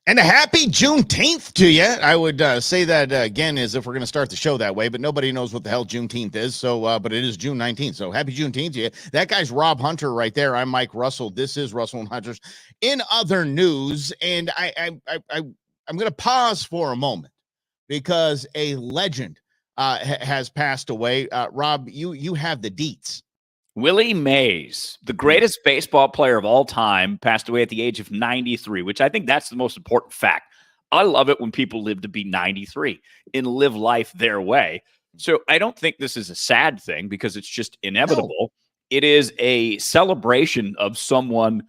And a happy Juneteenth to you. I would say that again as if we're going to start the show that way, but nobody knows what the hell Juneteenth is. So, but it is June 19th. So happy Juneteenth to you. That guy's Rob Hunter right there. I'm Mike Russell. This is Russell and Hunters. In other news, and I'm going to pause for a moment because a legend has passed away. Rob, you have the deets. Willie Mays, the greatest baseball player of all time, passed away at the age of 93, which I think that's the most important fact. I love it when people live to be 93 and live life their way. So I don't think this is a sad thing because it's just inevitable. No. It is a celebration of someone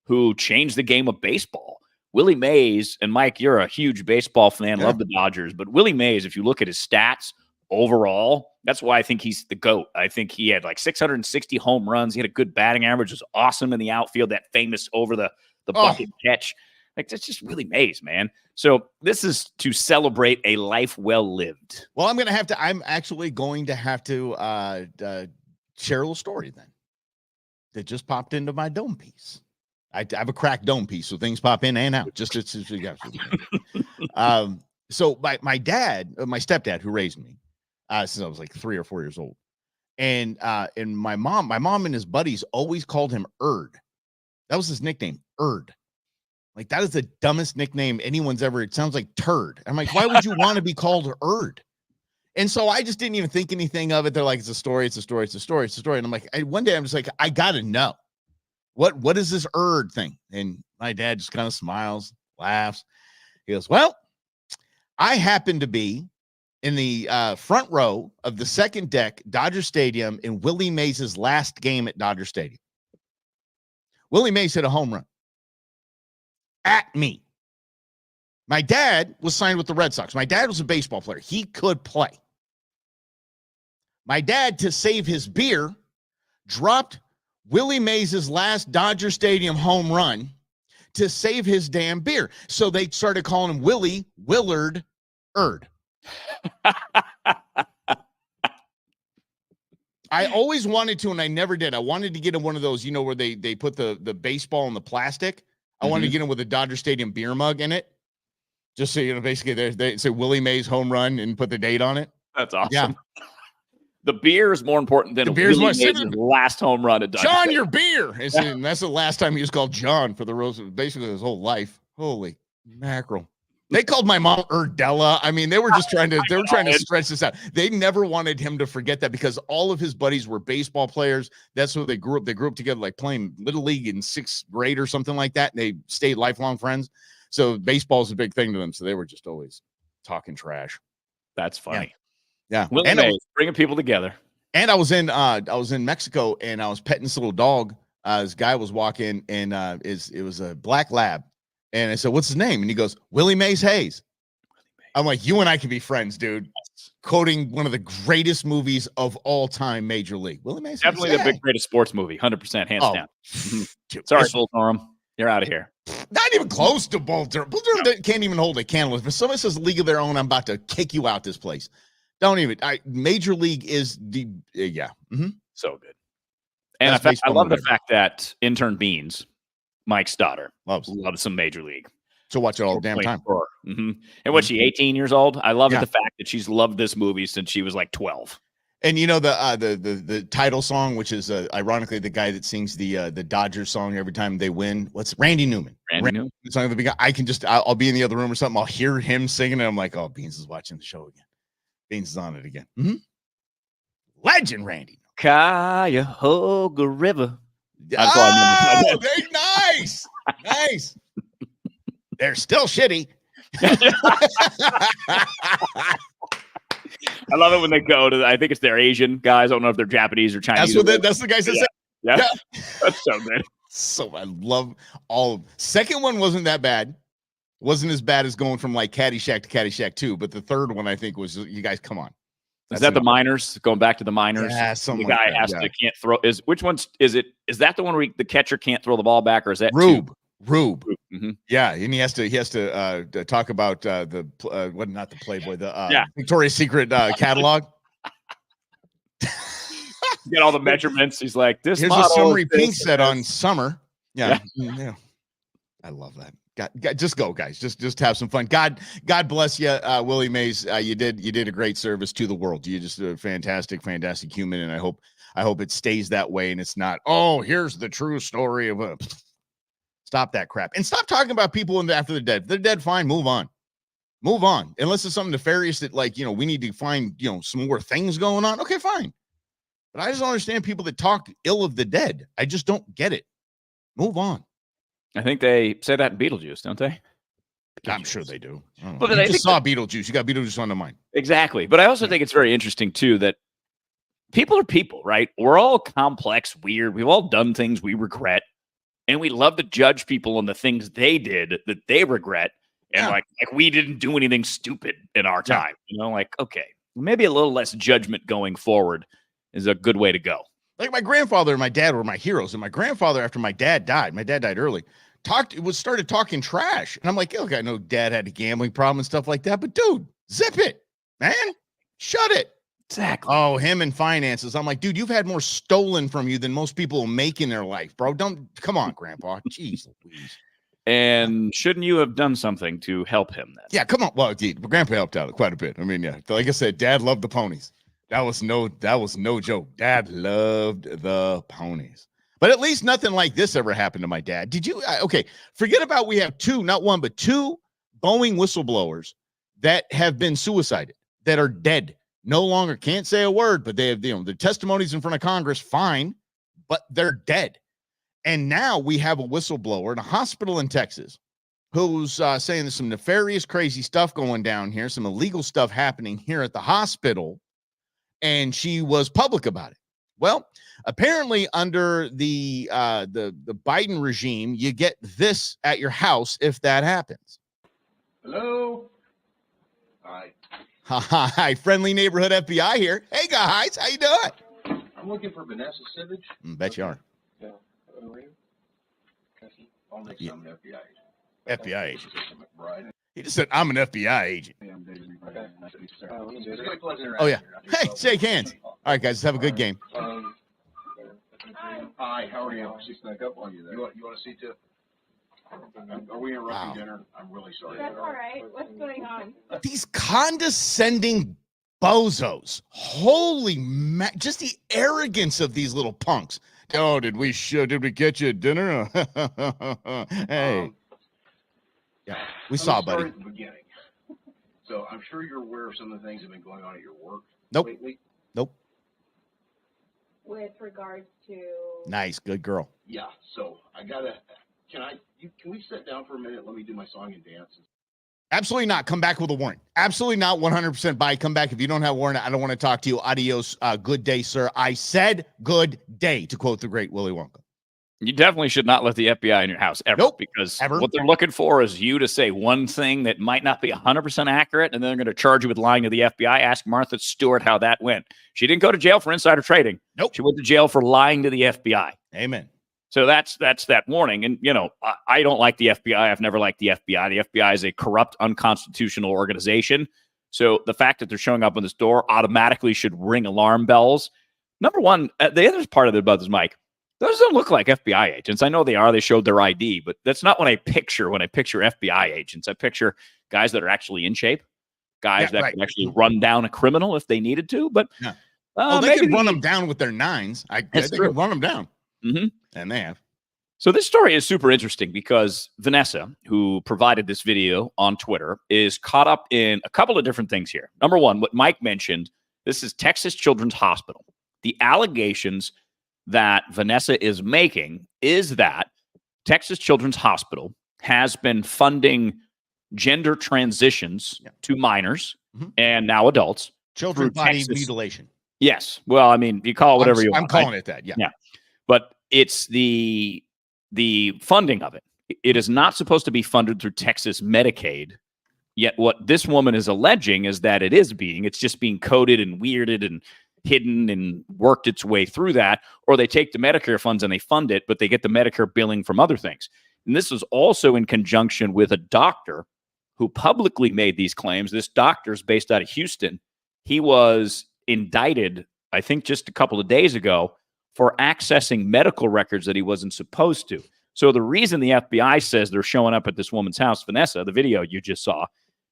who changed the game of baseball. Willie Mays, and Mike, you're a huge baseball fan, love the Dodgers, but Willie Mays, if you look at his stats overall, that's why I think he's the GOAT. I think he had like 660 home runs. He had a good batting average. Was awesome in the outfield, that famous over the bucket catch. Like, that's just Willie Mays, man. So this is to celebrate a life well lived. Well, I'm actually going to have to share a little story then that just popped into my dome piece. I have a cracked dome piece, so things pop in and out. So my dad, my stepdad who raised me, since I was like 3 or 4 years old. And my mom and his buddies always called him Erd. That was his nickname, Erd. Like, that is the dumbest nickname anyone's ever. It sounds like turd. I'm like, why would you want to be called Erd? And so I just didn't even think anything of it. They're like, it's a story. And I'm like, one day I'm just like, I got to know what is this Erd thing? And my dad just kind of smiles, laughs. He goes, well, I happen to be in the front row of the second deck, Dodger Stadium, in Willie Mays' last game at Dodger Stadium. Willie Mays hit a home run at me. My dad was signed with the Red Sox. My dad was a baseball player. He could play. My dad, to save his beer, dropped Willie Mays' last Dodger Stadium home run to save his damn beer. So they started calling him Willie Willard Erd. I always wanted to, and I never did. I wanted to get in one of those, where they put the baseball in the plastic. I wanted to get in with a Dodger Stadium beer mug in it. Just so, basically they say Willie Mays home run and put the date on it. That's awesome. Yeah. The beer is more important than Willie Mays' last home run at Dodger John, Stadium. Your beer. And that's the last time he was called John for the rose of basically his whole life. Holy mackerel. They called my mom Erdella. I mean, they were just trying to stretch this out. They never wanted him to forget that because all of his buddies were baseball players. That's who they grew up. They grew up together, like playing Little League in 6th grade or something like that. And they stayed lifelong friends. So baseball is a big thing to them. So they were just always talking trash. That's funny. Yeah. Willie Mays, bringing people together. And I was in Mexico and I was petting this little dog. This guy was walking and it was a black lab. And I said, what's his name? And he goes, Willie Mays Hayes. I'm like, you and I can be friends, dude. Quoting one of the greatest movies of all time, Major League. Willie Mays Definitely Hayes. the big greatest sports movie, 100%, hands down. Dude, sorry, Bull Durham. You're out of here. Not even close to Bull Durham. Bull Durham can't even hold a candle. If somebody says League of Their Own, I'm about to kick you out this place. Don't even. Major League is the, so good. And I love the fact that intern Beans, Mike's daughter, loves some Major League. So watch it all the damn time. And what's she, 18 years old? I love the fact that she's loved this movie since she was like 12. And the title song, which is ironically the guy that sings the Dodgers song every time they win. What's Randy Newman? Randy Newman. Song of the I can just I'll be in the other room or something. I'll hear him singing, and I'm like, oh, Beans is watching the show again. Beans is on it again. Legend Randy. Cuyahoga River. Oh, nice. Nice. They're still shitty. I love it when they go to, I think it's their Asian guys. I don't know if they're Japanese or Chinese. That's the guys that say. Yeah. That's so good. So I love all of them. Second one wasn't that bad. Wasn't as bad as going from like Caddyshack to Caddyshack 2. But the third one, I think, was, you guys, come on. Is that the minors? Going back to the minors? Yeah, the guy can't throw. Which one's is it? Is that the one where the catcher can't throw the ball back, or is that Rube? Rube. Mm-hmm. Yeah, and he has to talk about not the Playboy, the Victoria's Secret catalog. Get all the measurements. He's like, this. Here's a summary pink set on summer. Yeah. I love that. Just go, guys. Just have some fun. God bless you, Willie Mays. You did a great service to the world. You're just a fantastic human, and I hope it stays that way. And it's not, oh, here's the true story of a. Stop that crap and stop talking about people after they're dead. If they're dead, fine. Move on. Unless it's something nefarious that, like, we need to find some more things going on. Okay, fine. But I just don't understand people that talk ill of the dead. I just don't get it. Move on. I think they say that in Beetlejuice, don't they? I'm sure they do. But you just saw Beetlejuice. You got Beetlejuice on the mind. Exactly. But I also think it's very interesting, too, that people are people, right? We're all complex, weird. We've all done things we regret. And we love to judge people on the things they did that they regret. And like we didn't do anything stupid in our time. Okay, maybe a little less judgment going forward is a good way to go. Like my grandfather and my dad were my heroes. And my grandfather, after my dad died early, started talking trash. And I'm like, okay, I know dad had a gambling problem and stuff like that, but dude, zip it, man. Shut it. Exactly. Oh, him and finances. I'm like, dude, you've had more stolen from you than most people make in their life, bro. Come on, grandpa. Jeez Louise. And shouldn't you have done something to help him then? Yeah, come on. Well, grandpa helped out quite a bit. I mean, yeah, like I said, dad loved the ponies. That was no joke. Dad loved the ponies. But at least nothing like this ever happened to my dad. Did you? Okay, forget about, we have not one, but two Boeing whistleblowers that have been suicided, that are dead. No longer can't say a word, but they have, their testimonies in front of Congress, fine, but they're dead. And now we have a whistleblower in a hospital in Texas who's saying there's some nefarious, crazy stuff going down here, some illegal stuff happening here at the hospital. And she was public about it. Well, apparently under the Biden regime, you get this at your house if that happens. Hello. Hi. Hi, friendly neighborhood FBI here. Hey guys, how you doing? I'm looking for Vanessa Sivage. Bet you are. Yeah. I'll make some FBI agent. FBI agent. He just said, I'm an FBI agent. Oh, yeah. Hey, shake hands. All right, guys, let's have a good game. Hi, how are you? She snuck up on you there. You want to see too? Are we interrupting dinner? I'm really sorry. That's all right. What's going on? These condescending bozos. Holy just the arrogance of these little punks. Oh, did we get you dinner? Hey. Yeah, we saw, buddy. At the beginning. So I'm sure you're aware of some of the things that have been going on at your work lately. Nope. With regards to... Nice, good girl. Yeah, so can we sit down for a minute? Let me do my song and dance. Absolutely not. Come back with a warrant. Absolutely not. 100% buy. Come back. If you don't have a warrant, I don't want to talk to you. Adios. Good day, sir. I said good day, to quote the great Willy Wonka. You definitely should not let the FBI in your house ever. Nope, because ever. What they're looking for is you to say one thing that might not be 100% accurate, and then they're going to charge you with lying to the FBI. Ask Martha Stewart how that went. She didn't go to jail for insider trading. Nope. She went to jail for lying to the FBI. Amen. So that's that warning. And, I don't like the FBI. I've never liked the FBI. The FBI is a corrupt, unconstitutional organization. So the fact that they're showing up on this door automatically should ring alarm bells. Number one, the other part of it about this, Mike, those don't look like FBI agents. I know they are. They showed their ID, but that's not what I picture when I picture FBI agents. I picture guys that are actually in shape, guys that can actually run down a criminal if they needed to. But they can run them down with their nines. They can run them down. Mm-hmm. And they have. So this story is super interesting because Vanessa, who provided this video on Twitter, is caught up in a couple of different things here. Number one, what Mike mentioned, this is Texas Children's Hospital. The allegations that Vanessa is making is that Texas Children's Hospital has been funding gender transitions to minors and now adults. Children's body mutilation. Yes. Well, I mean, you call it whatever you want. I'm calling it that. Yeah. Yeah. But it's the funding of it. It is not supposed to be funded through Texas Medicaid. Yet what this woman is alleging is that it's just being coded and weirded and hidden and worked its way through that, or they take the Medicare funds and they fund it, but they get the Medicare billing from other things. And this was also in conjunction with a doctor who publicly made these claims. This doctor is based out of Houston. He was indicted, I think, just a couple of days ago for accessing medical records that he wasn't supposed to. So the reason the FBI says they're showing up at this woman's house, Vanessa, the video you just saw,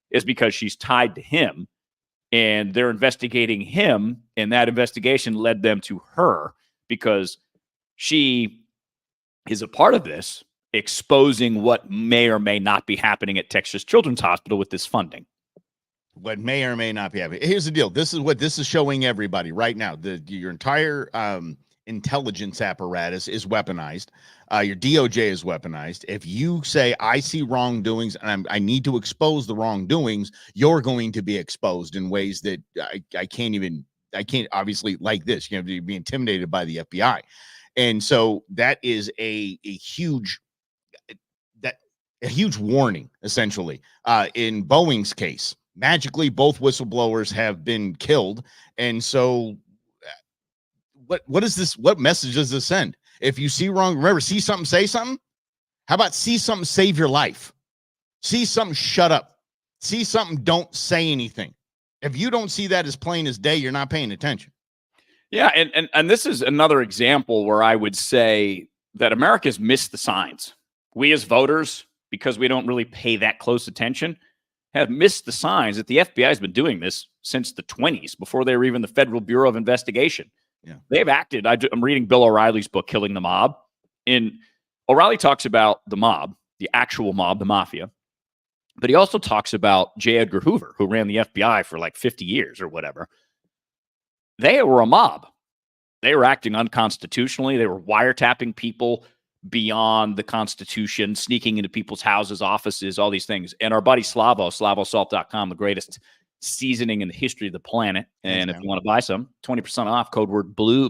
is because she's tied to him, and they're investigating him, and that investigation led them to her because she is a part of this, exposing what may or may not be happening at Texas Children's Hospital with this funding. What may or may not be happening. Here's the deal. This is what this is showing everybody right now. Your entire intelligence apparatus is weaponized. Your DOJ is weaponized. If you say, I see wrongdoings and I need to expose the wrongdoings, you're going to be exposed in ways that I can't obviously like this. You have to be intimidated by the FBI. And so that is a huge warning, essentially. In Boeing's case, magically, both whistleblowers have been killed. And so what is this? What message does this send? If you see wrong, remember, see something, say something. How about see something, save your life? See something, shut up. See something, don't say anything. If you don't see that as plain as day, you're not paying attention. Yeah, and this is another example where I would say that America's missed the signs. We as voters, because we don't really pay that close attention, have missed the signs that the FBI has been doing this since the 1920s, before they were even the Federal Bureau of Investigation. Yeah. They've acted. I'm reading Bill O'Reilly's book, Killing the Mob. And O'Reilly talks about the mob, the actual mob, the mafia. But he also talks about J. Edgar Hoover, who ran the FBI for like 50 years or whatever. They were a mob. They were acting unconstitutionally. They were wiretapping people beyond the Constitution, sneaking into people's houses, offices, all these things. And our buddy SlavoSalt.com, the greatest seasoning in the history of the planet. And if you want to buy some, 20% off, code word BREW,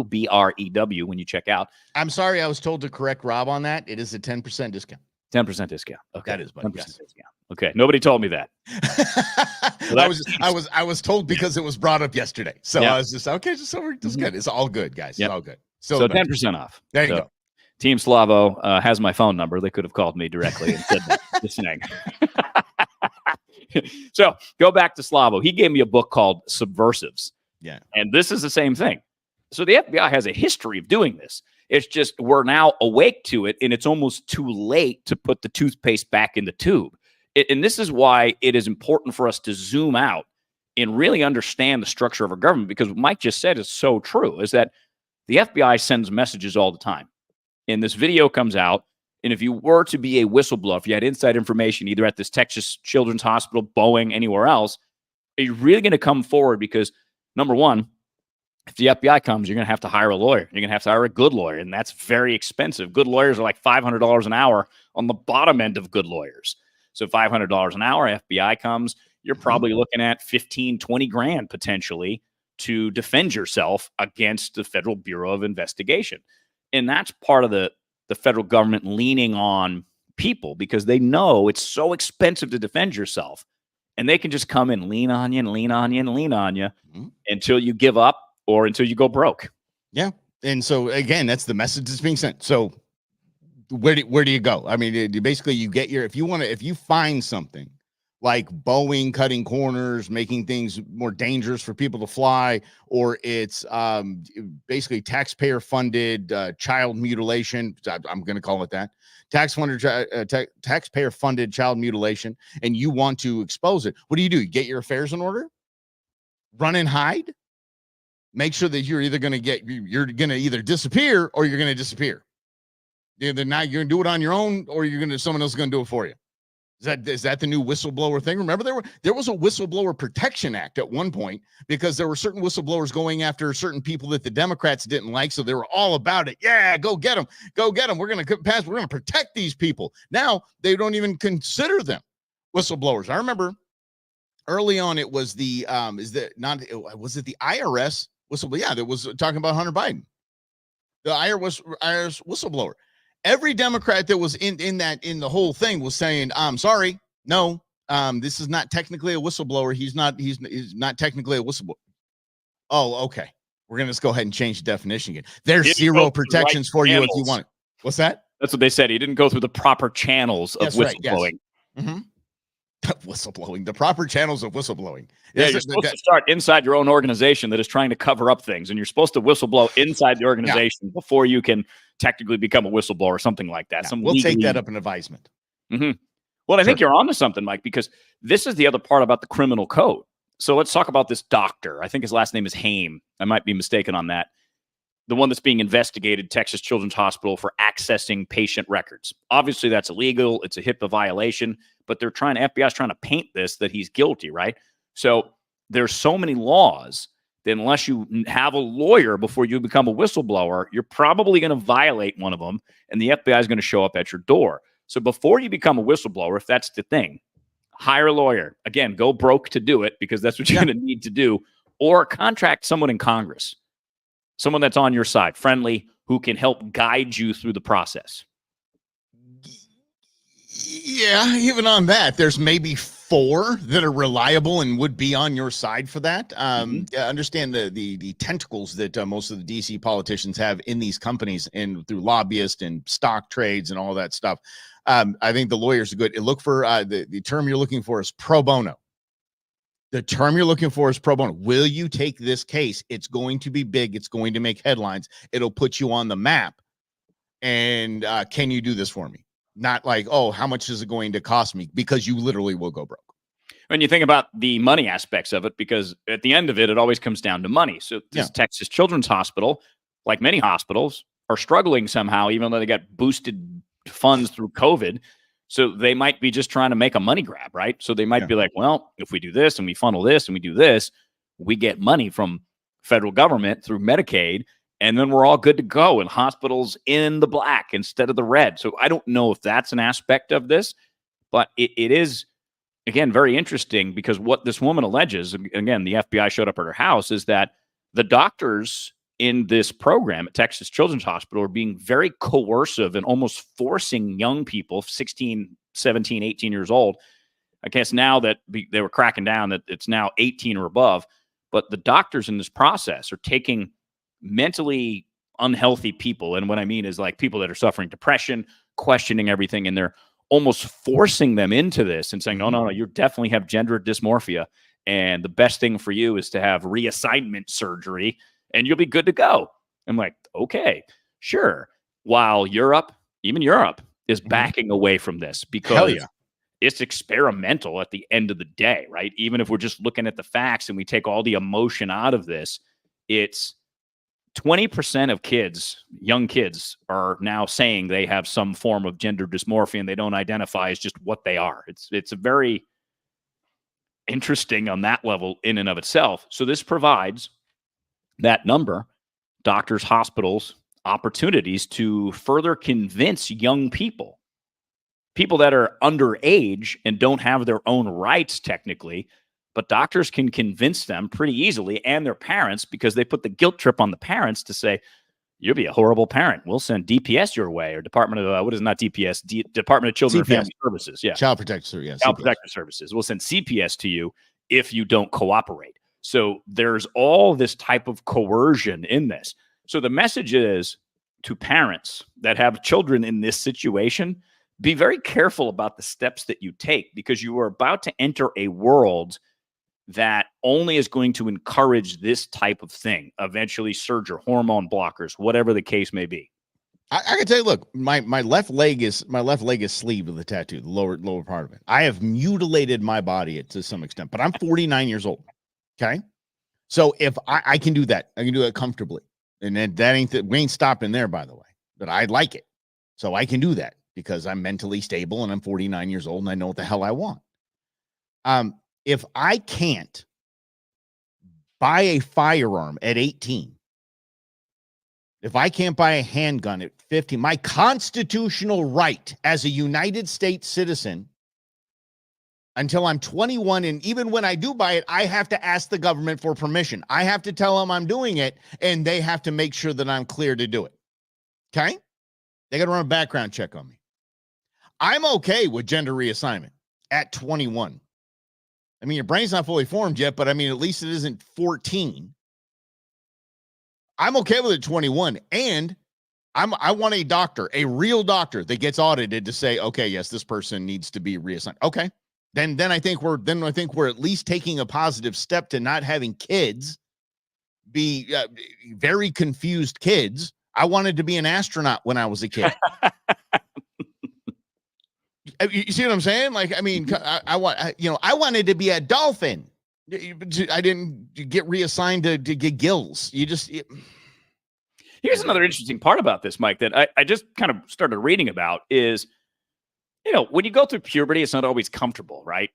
BREW, when you check out. I'm sorry, I was told to correct Rob on that. It is a 10% discount. 10% discount. Okay. That is, buddy. 10% Yes. discount. Okay. Nobody told me that. I was told because it was brought up yesterday. So Yeah. I was just, okay, just over. It's good. It's all good, guys. Yep. It's all good. So 10% off. There you So, go. Team Slavo has my phone number. They could have called me directly and said that. Just saying. So go back to Slavo. He gave me a book called Subversives. Yeah. And this is the same thing. So the FBI has a history of doing this. It's just we're now awake to it, and it's almost too late to put the toothpaste back in the tube. And this is why it is important for us to zoom out and really understand the structure of our government, because what Mike just said is so true, is that the FBI sends messages all the time. And this video comes out, and if you were to be a whistleblower, if you had inside information, either at this Texas Children's Hospital, Boeing, anywhere else, are you really going to come forward? Because, number one, if the FBI comes, you're going to have to hire a lawyer. You're going to have to hire a good lawyer, and that's very expensive. Good lawyers are like $500 an hour on the bottom end of good lawyers. So $500 an hour, FBI comes, you're probably looking at 15, 20 grand potentially to defend yourself against the Federal Bureau of Investigation. And that's part of the federal government leaning on people, because they know it's so expensive to defend yourself, and they can just come and lean on you and lean on you and lean on you until you give up or until you go broke. Yeah. And so again, that's the message that's being sent. So where do you go? I mean, basically you get if you find something like Boeing cutting corners, making things more dangerous for people to fly, or it's basically taxpayer funded child mutilation. I'm going to call it that. Taxpayer funded child mutilation, and you want to expose it. What do? You get your affairs in order, run and hide, make sure that you're either going to either disappear or you're going to disappear. Either not, you're going to do it on your own, or someone else is going to do it for you. Is that the new whistleblower thing? Remember, there was a Whistleblower Protection Act at one point, because there were certain whistleblowers going after certain people that the Democrats didn't like. So they were all about it. Yeah, go get them. Go get them. We're going to pass. We're going to protect these people. Now they don't even consider them whistleblowers. I remember early on, it was the was it the IRS whistleblower? Yeah, that was talking about Hunter Biden. The IRS whistleblower. Every Democrat that was in the whole thing was saying, "I'm sorry, no, this is not technically a whistleblower. He's not technically a whistleblower." Oh, okay. We're gonna just go ahead and change the definition again. There's zero protections for you if you want it. What's that? That's what they said. He didn't go through the proper channels of whistleblowing. Right, yes. Whistleblowing, the proper channels of whistleblowing. Yeah, you're supposed to start inside your own organization that is trying to cover up things, and you're supposed to whistleblow inside the organization before you can technically become a whistleblower or something like that. Yeah, we'll take that up in advisement. Mm-hmm. Well, I think you're onto something, Mike, because this is the other part about the criminal code. So let's talk about this doctor. I think his last name is Haim. I might be mistaken on that. The one that's being investigated, Texas Children's Hospital, for accessing patient records. Obviously, that's illegal. It's a HIPAA violation, but FBI is trying to paint this that he's guilty, right? So there's so many laws that unless you have a lawyer before you become a whistleblower, you're probably going to violate one of them, and the FBI is going to show up at your door. So before you become a whistleblower, if that's the thing, hire a lawyer. Again, go broke to do it because that's what you're going to need to do, or contract someone in Congress. Someone that's on your side, friendly, who can help guide you through the process. Yeah, even on that, there's maybe 4 that are reliable and would be on your side for that. Understand the tentacles that most of the DC politicians have in these companies and through lobbyists and stock trades and all that stuff. I think the lawyers are good. Look for the term you're looking for is pro bono. The term you're looking for is pro bono. Will you take this case? It's going to be big. It's going to make headlines. It'll put you on the map. And can you do this for me? Not like, oh, how much is it going to cost me? Because you literally will go broke. When you think about the money aspects of it, because at the end of it, it always comes down to money. So this Texas Children's Hospital, like many hospitals, are struggling somehow, even though they got boosted funds through COVID. So they might be just trying to make a money grab, right? So they might be like, well, if we do this and we funnel this and we do this, we get money from federal government through Medicaid, and then we're all good to go. And hospitals in the black instead of the red. So I don't know if that's an aspect of this, but it is, again, very interesting because what this woman alleges, again, the FBI showed up at her house, is that the doctors in this program at Texas Children's Hospital are being very coercive and almost forcing young people, 16, 17, 18 years old. I guess now that they were cracking down that it's now 18 or above, but the doctors in this process are taking mentally unhealthy people. And what I mean is like people that are suffering depression, questioning everything, and they're almost forcing them into this and saying, no, you definitely have gender dysmorphia. And the best thing for you is to have reassignment surgery and you'll be good to go. I'm like, okay, sure. While even Europe is backing away from this because it's experimental at the end of the day, right? Even if we're just looking at the facts and we take all the emotion out of this, it's 20% of kids, young kids, are now saying they have some form of gender dysmorphia and they don't identify as just what they are. It's a very interesting on that level in and of itself. So this provides that number, doctors, hospitals, opportunities to further convince young people that are underage and don't have their own rights technically, but doctors can convince them pretty easily and their parents because they put the guilt trip on the parents to say, you'll be a horrible parent. We'll send DPS your way, or Department of, Department of Children and Family Services. Yeah. Child Protective, Child Protective Services. We'll send CPS to you if you don't cooperate. So there's all this type of coercion in this. So the message is to parents that have children in this situation, be very careful about the steps that you take because you are about to enter a world that only is going to encourage this type of thing, eventually surgery, hormone blockers, whatever the case may be. I can tell you, look, my left leg is sleeved with a tattoo, the lower part of it. I have mutilated my body to some extent, but I'm 49 years old. Okay. So if I can do that, I can do that comfortably. And then we ain't stopping there, by the way, but I like it. So I can do that because I'm mentally stable and I'm 49 years old and I know what the hell I want. If I can't buy a firearm at 18, if I can't buy a handgun at 50, my constitutional right as a United States citizen until I'm 21, and even when I do buy it, I have to ask the government for permission. I have to tell them I'm doing it, and they have to make sure that I'm clear to do it. Okay? They got to run a background check on me. I'm okay with gender reassignment at 21. I mean, your brain's not fully formed yet, but I mean, at least it isn't 14. I'm okay with it 21, and I want a doctor, a real doctor that gets audited to say, okay, yes, this person needs to be reassigned. Okay. Then I think we're at least taking a positive step to not having kids be very confused kids I wanted to be an astronaut when I was a kid. You see what I'm saying? Like, I mean, I wanted to be a dolphin. I didn't get reassigned to get gills. Here's another interesting part about this, Mike, that I just kind of started reading about is, when you go through puberty, it's not always comfortable, right?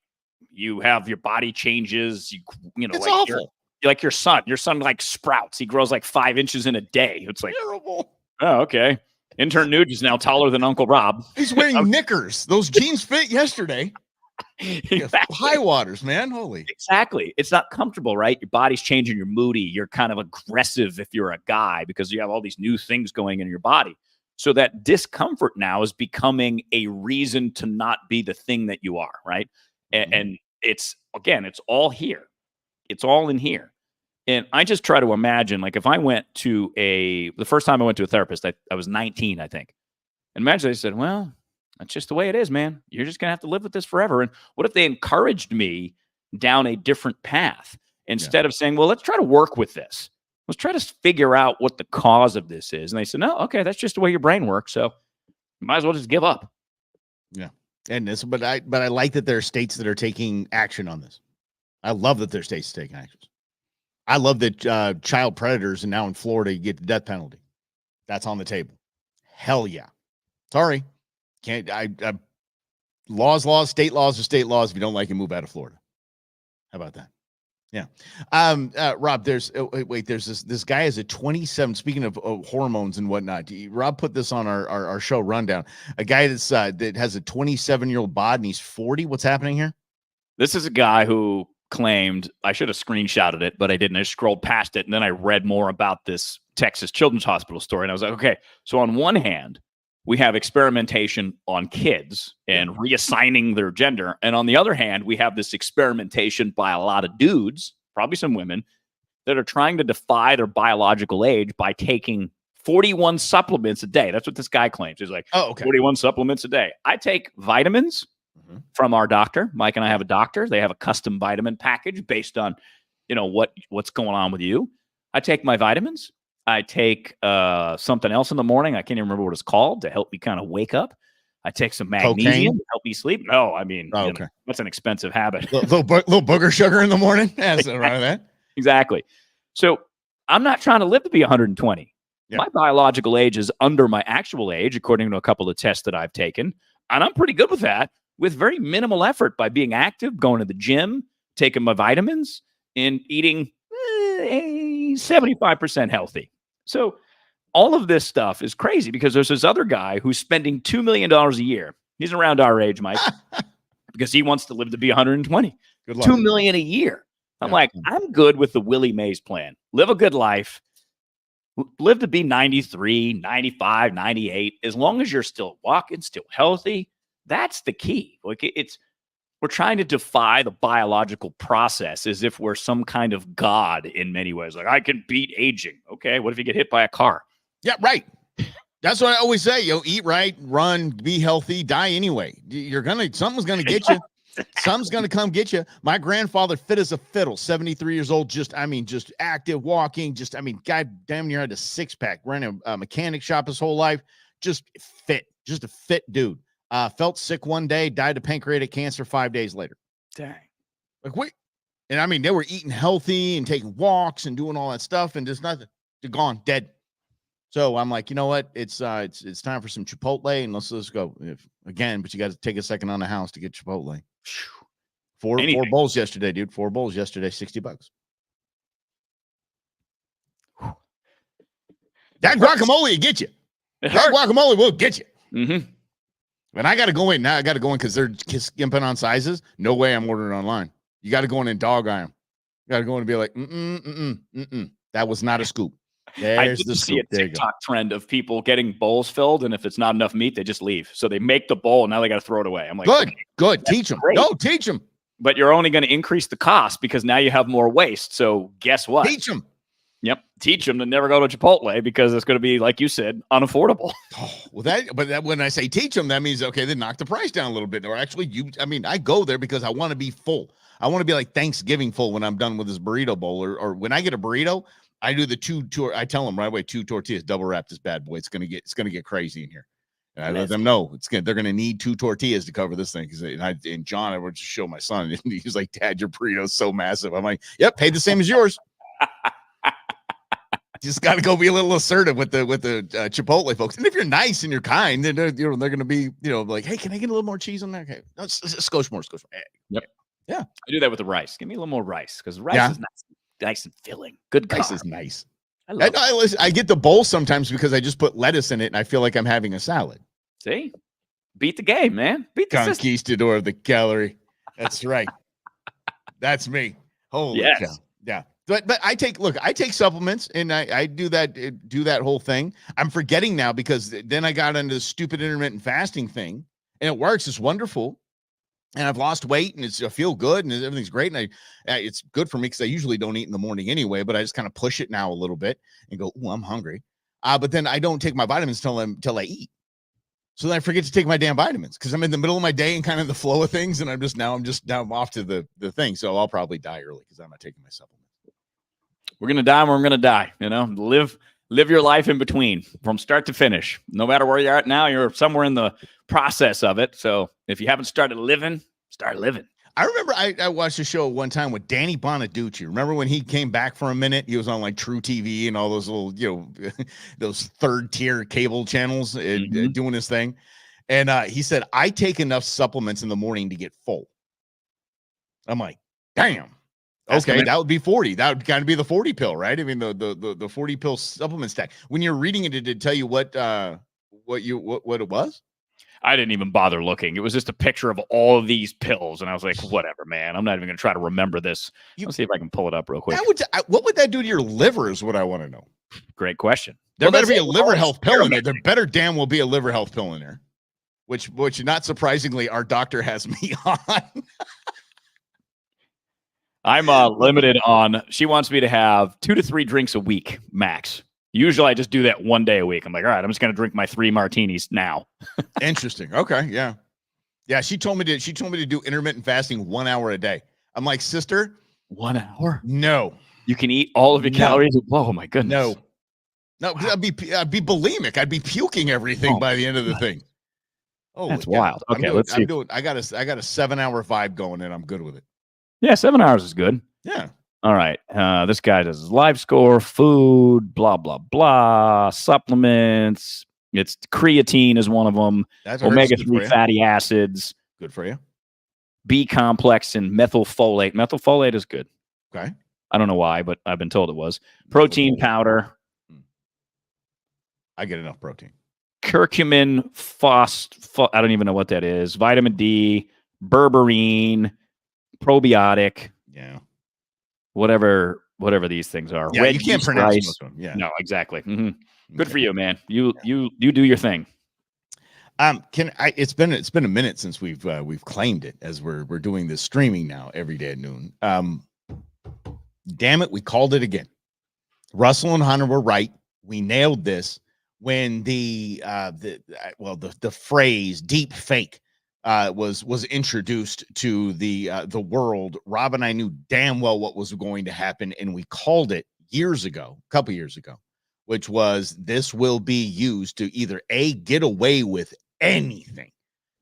You have your body changes, It's like awful. Like your son like sprouts. He grows like 5 inches in a day. It's like, Terrible. oh, okay. Intern Nuge is now taller than Uncle Rob. He's wearing knickers. Those jeans fit yesterday. Exactly. High waters, man. Holy. Exactly. It's not comfortable, right? Your body's changing. You're moody. You're kind of aggressive if you're a guy because you have all these new things going in your body. So that discomfort now is becoming a reason to not be the thing that you are, right? And it's all here. It's all in here. And I just try to imagine, like, if I went to the first time I went to a therapist, I was 19, I think. And imagine they said, well, that's just the way it is, man. You're just going to have to live with this forever. And what if they encouraged me down a different path instead of saying, well, let's try to work with this. Let's try to figure out what the cause of this is. And they said, no, okay, that's just the way your brain works. So you might as well just give up. Yeah. And but I like that there are states that are taking action on this. I love that there are states taking action. I love that child predators and now in Florida you get the death penalty. That's on the table. Hell yeah. Sorry. Can't laws, state laws are state laws. If you don't like it, move out of Florida. How about that? Yeah. Rob, there's this guy has a 27, speaking of hormones and whatnot. Rob put this on our show rundown. A guy that has a 27-year-old bod and he's 40. What's happening here? This is a guy who claimed, I should have screenshotted it, but I didn't. I scrolled past it, and then I read more about this Texas Children's Hospital story, and I was like, okay, so on one hand, we have experimentation on kids and reassigning their gender, and on the other hand, we have this experimentation by a lot of dudes, probably some women, that are trying to defy their biological age by taking 41 supplements a day. That's what this guy claims. He's like, 41 supplements a day. I take vitamins from our doctor. Mike and I have a doctor. They have a custom vitamin package based on, what's going on with you. I take my vitamins. I take something else in the morning. I can't even remember what it's called to help me kind of wake up. I take some magnesium to help me sleep. No, I mean, that's an expensive habit. little booger sugar in the morning. That's around that. Exactly. So I'm not trying to live to be 120. Yeah. My biological age is under my actual age, according to a couple of tests that I've taken. And I'm pretty good with that, with very minimal effort by being active, going to the gym, taking my vitamins, and eating 75% healthy. So all of this stuff is crazy because there's this other guy who's spending $2 million a year. He's around our age, Mike, because he wants to live to be 120. $2 million a year. I'm like, I'm good with the Willie Mays plan. Live a good life. Live to be 93, 95, 98. As long as you're still walking, still healthy, that's the key. Like we're trying to defy the biological process as if we're some kind of god in many ways. Like, I can beat aging. Okay, what if you get hit by a car? Yeah, right. That's what I always say. Eat right, run, be healthy, die anyway. Something's gonna get you. Something's gonna come get you. My grandfather, fit as a fiddle, 73 years old, just active, walking, God damn near had a six-pack, ran a mechanic shop his whole life, just fit, just a fit dude. Felt sick one day, died of pancreatic cancer 5 days later. Dang. Like, wait. And they were eating healthy and taking walks and doing all that stuff, and just nothing. They're gone, dead. So I'm like, you know what? It's time for some Chipotle, and let's go. But you got to take a second on the house to get Chipotle. Four bowls yesterday, dude. 4 bowls yesterday, $60. That guacamole will get you. That guacamole will get you. Mm-hmm. And I got to go in now. I got to go in because they're skimping on sizes. No way I'm ordering online. You got to go in and dog eye them. You got to go in and be like, that was not a scoop. There's the scoop. I did see a TikTok trend of people getting bowls filled, and if it's not enough meat, they just leave. So they make the bowl, and now they got to throw it away. I'm like, good. Teach them. No, teach them. But you're only going to increase the cost because now you have more waste. So guess what? Teach them. Yep. Teach them to never go to Chipotle because it's going to be, like you said, unaffordable. Oh, but when I say teach them, that means, okay, then knock the price down a little bit. Or actually, I go there because I want to be full. I want to be like Thanksgiving full when I'm done with this burrito bowl. Or when I get a burrito, I do the two. I tell them right away, 2 tortillas, double wrap this bad boy. It's gonna get crazy in here. And I let them know they're gonna need 2 tortillas to cover this thing. And John, I would just show my son, and he's like, "Dad, your burrito's so massive." I'm like, "Yep, paid the same as yours." Just got to go be a little assertive with the Chipotle folks. And if you're nice and you're kind, then they're going to be, like, "Hey, can I get a little more cheese on there?" Okay, no, skosh more. Yep. Yeah. I do that with the rice. Give me a little more rice because rice is nice and filling. Good rice carb. is nice. I get the bowl sometimes because I just put lettuce in it and I feel like I'm having a salad. See, beat the game, man. Beat the conquistador of the calorie. That's right. That's me. Holy cow. Yeah. But I take supplements and I do that whole thing. I'm forgetting now because then I got into the stupid intermittent fasting thing and it works. It's wonderful. And I've lost weight and I feel good and everything's great. And it's good for me because I usually don't eat in the morning anyway, but I just kind of push it now a little bit and go, "Ooh, I'm hungry." But then I don't take my vitamins till I eat. So then I forget to take my damn vitamins because I'm in the middle of my day and kind of the flow of things. And I'm off to the thing. So I'll probably die early because I'm not taking my supplements. We're going to die when we're going to die, live your life in between from start to finish. No matter where you're at now, you're somewhere in the process of it. So if you haven't started living, start living. I remember I watched a show one time with Danny Bonaducci. Remember when he came back for a minute? He was on like True TV and all those little, those third tier cable channels doing his thing. And he said, "I take enough supplements in the morning to get full." I'm like, damn. Okay, that would be 40. That would kind of be the 40 pill, right? I mean, the 40 pill supplement stack. When you're reading it, did it tell you what it was? I didn't even bother looking. It was just a picture of all of these pills, and I was like, "Whatever, man. I'm not even going to try to remember this." Let's see if I can pull it up real quick. What would that do to your liver? Is what I want to know. Great question. There better be a liver health pill in there. There better damn well be a liver health pill in there, which not surprisingly, our doctor has me on. I'm limited on, she wants me to have 2 to 3 drinks a week max. Usually I just do that 1 day a week. I'm like, all right, I'm just going to drink my 3 martinis now. Interesting. Okay. Yeah. Yeah. She told me to do intermittent fasting 1 hour a day. I'm like, sister, 1 hour? No. You can eat all of your calories? Oh my goodness. No, wow. I'd be bulimic. I'd be puking everything by the end of the thing. Oh, that's wild. Okay. Let's see. I got a 7-hour vibe going and I'm good with it. Yeah, 7 hours is good. Yeah. All right. This guy does his life score, food, blah, blah, blah, supplements. It's creatine is one of them. That's omega-3 fatty acids. Good for you. B complex and methylfolate. Methylfolate is good. Okay. I don't know why, but I've been told it was. Protein powder. I get enough protein. Curcumin, I don't even know what that is. Vitamin D, berberine, probiotic. Yeah. Whatever these things are. Yeah, you can't pronounce most of them. Yeah. No, exactly. Mm-hmm. Good for you, man. You do your thing. It's been a minute since we've claimed it, as we're doing this streaming now every day at noon. Damn it, we called it again. Russell and Hunter were right. We nailed this when the phrase deep fake was introduced to the world. Rob and I knew damn well what was going to happen, and we called it a couple years ago, which was this will be used to either get away with anything.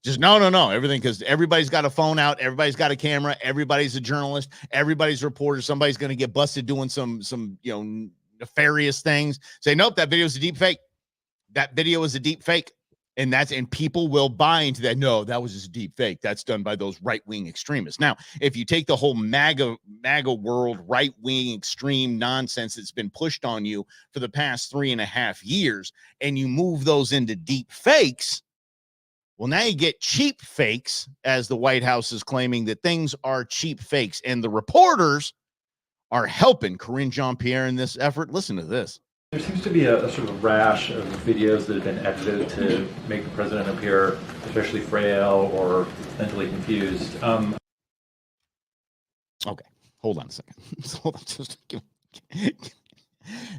Just no, everything, because everybody's got a phone out, everybody's got a camera, everybody's a journalist, everybody's a reporter. Somebody's going to get busted doing some nefarious things. Say, nope, that video is a deep fake. That video is a deep fake. And people will buy into that. No, that was just a deep fake. That's done by those right-wing extremists. Now, if you take the whole MAGA world, right-wing extreme nonsense that's been pushed on you for the past 3.5 years, and you move those into deep fakes, well, now you get cheap fakes, as the White House is claiming that things are cheap fakes. And the reporters are helping Karine Jean-Pierre in this effort. Listen to this. There seems to be a sort of rash of videos that have been edited to make the president appear especially frail or mentally confused. Okay, hold on a second.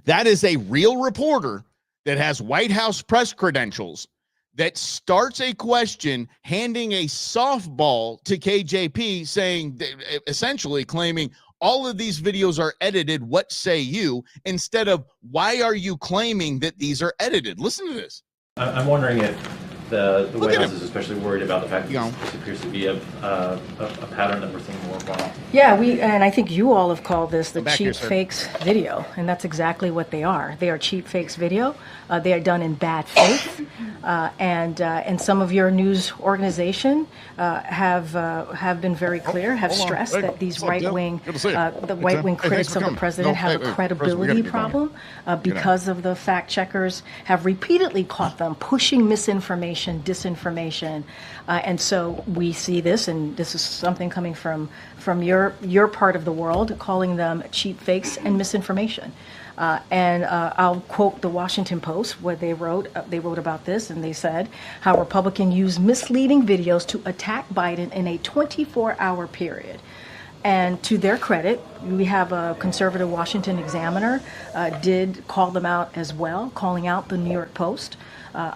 That is a real reporter that has White House press credentials that starts a question, handing a softball to KJP, saying, essentially claiming, All of these videos are edited. What say you? Instead of, why are you claiming that these are edited? Listen to this. I'm wondering if the Look White at House him. is especially worried about the fact You know. that this appears to be a pattern that we're seeing more often. Yeah, and I think you all have called this the Come back here, cheap sir. fakes video, and that's exactly what they are. They are cheap fakes video. They are done in bad faith, and some of your news organization have been very clear, have hold on. stressed Hey, that these what's up, Dale? right-wing Good to see you. the Hey, right-wing Tim. Hey, critics thanks for of the coming. president No, have hey, a we gotta credibility get going problem because of the fact checkers have repeatedly caught them pushing misinformation, disinformation, and so we see this, and this is something coming from your part of the world, calling them cheap fakes and misinformation. And I'll quote the Washington Post, where they wrote about this, and they said how Republicans use misleading videos to attack Biden in a 24-hour period. And to their credit, we have a conservative Washington Examiner did call them out as well, calling out the New York Post.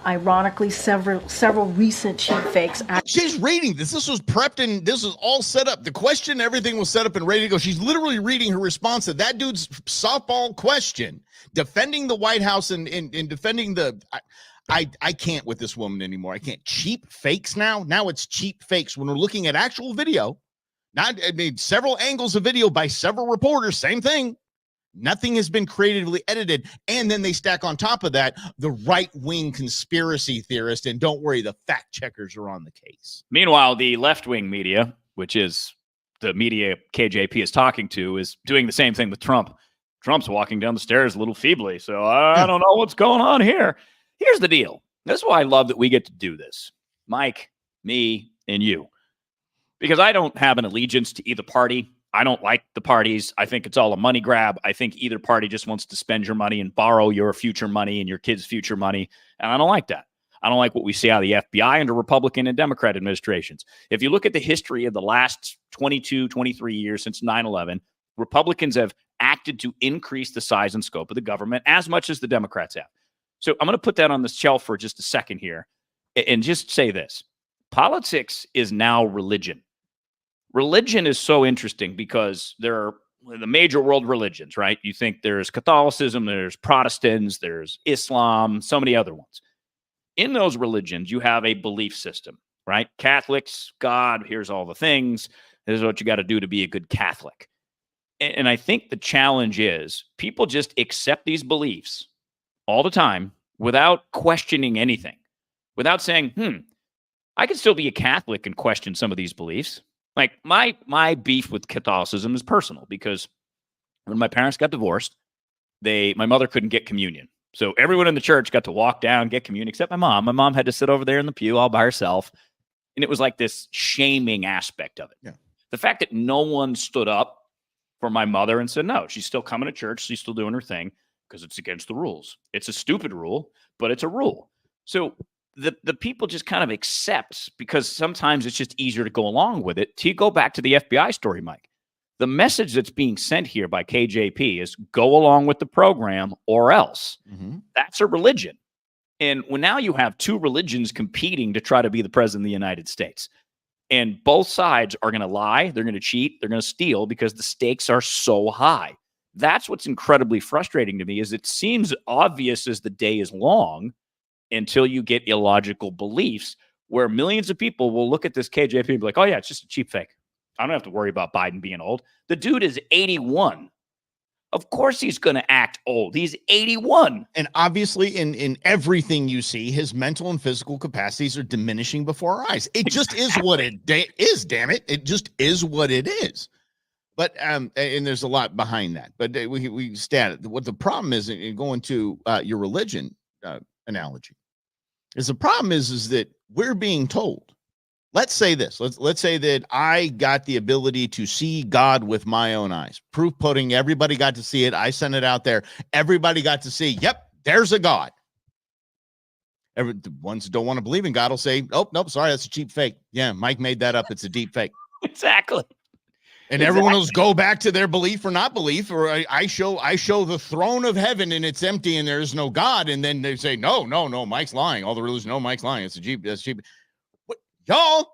Ironically, several recent cheap fakes. She's reading this. This was prepped and this was all set up. The question, everything was set up and ready to go. She's literally reading her response to that dude's softball question, defending the White House and defending the. I can't with this woman anymore. I can't. Cheap fakes now. Now it's cheap fakes when we're looking at actual video. Several angles of video by several reporters. Same thing. Nothing has been creatively edited. And then they stack on top of that the right-wing conspiracy theorist. And don't worry, the fact checkers are on the case. Meanwhile, the left-wing media, which is the media KJP is talking to, is doing the same thing with Trump. Trump's walking down the stairs a little feebly, so I don't know what's going on here. Here's the deal. This is why I love that we get to do this. Mike, me, and you. Because I don't have an allegiance to either party. I don't like the parties. I think it's all a money grab. I think either party just wants to spend your money and borrow your future money and your kids' future money. And I don't like that. I don't like what we see out of the FBI under Republican and Democrat administrations. If you look at the history of the last 22, 23 years since 9/11, Republicans have acted to increase the size and scope of the government as much as the Democrats have. So I'm going to put that on the shelf for just a second here and just say this. Politics is now religion. Religion is so interesting because there are the major world religions, right? You think there's Catholicism, there's Protestants, there's Islam, so many other ones. In those religions, you have a belief system, right? Catholics, God, here's all the things. This is what you got to do to be a good Catholic. And I think the challenge is people just accept these beliefs all the time without questioning anything, without saying, I can still be a Catholic and question some of these beliefs. Like my beef with Catholicism is personal because when my parents got divorced, my mother couldn't get communion. So everyone in the church got to walk down, get communion, except my mom. My mom had to sit over there in the pew all by herself. And it was like this shaming aspect of it. Yeah. The fact that no one stood up for my mother and said, no, she's still coming to church. She's still doing her thing because it's against the rules. It's a stupid rule, but it's a rule. So the people just kind of accept because sometimes it's just easier to go along with it. To go back to the FBI story, Mike, the message that's being sent here by KJP is go along with the program or else. Mm-hmm. That's a religion. And when now you have two religions competing to try to be the president of the United States, and both sides are going to lie, they're going to cheat, they're going to steal because the stakes are so high. That's what's incredibly frustrating to me is it seems obvious as the day is long until you get illogical beliefs where millions of people will look at this KJP and be like, oh yeah, it's just a cheap fake. I don't have to worry about Biden being old. The dude is 81. Of course he's going to act old. He's 81. And obviously in everything you see, his mental and physical capacities are diminishing before our eyes. It just is what it is, damn it. It just is what it is. But and there's a lot behind that. But we stand what the problem is in going to your religion analogy is the problem is that we're being told. Let's say this. Let's say that I got the ability to see God with my own eyes. Proof pudding. Everybody got to see it. I sent it out there. Everybody got to see. Yep, there's a God. The ones who don't want to believe in God will say, "Oh, nope, sorry, that's a cheap fake." Yeah, Mike made that up. It's a deep fake. Exactly. And everyone will go back to their belief or not belief, or I show the throne of heaven and it's empty and there's no God. And then they say, no, Mike's lying. All the religions know Mike's lying. It's a cheap. That's cheap. What, y'all?